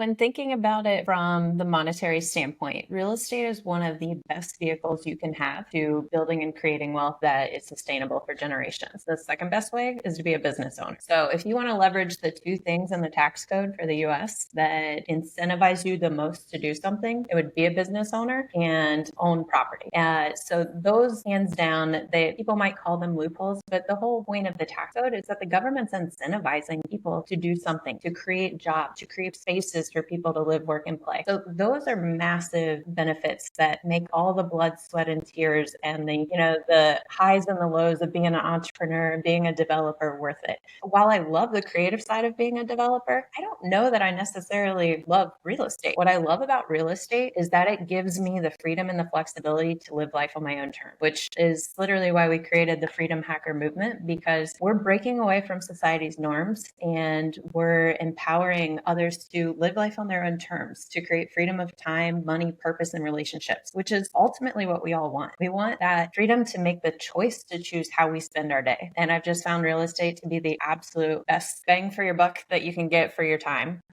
When thinking about it from the monetary standpoint, real estate is one of the best vehicles you can have to building and creating wealth that is sustainable for generations. The second best way is to be a business owner. So if you want to leverage the two things in the tax code for the US that incentivize you the most to do something, it would be a business owner and own property. So those hands down, people might call them loopholes, but the whole point of the tax code is that the government's incentivizing people to do something, to create jobs, to create spaces for people to live, work, and play. So those are massive benefits that make all the blood, sweat, and tears and the highs and the lows of being an entrepreneur and being a developer worth it. While I love the creative side of being a developer, I don't know that I necessarily love real estate. What I love about real estate is that it gives me the freedom and the flexibility to live life on my own terms, which is literally why we created the Freedom Hacker movement, because we're breaking away from society's norms and we're empowering others to live life on their own terms, to create freedom of time, money, purpose, and relationships, which is ultimately what we all want. We want that freedom to make the choice to choose how we spend our day. And I've just found real estate to be the absolute best bang for your buck that you can get for your time.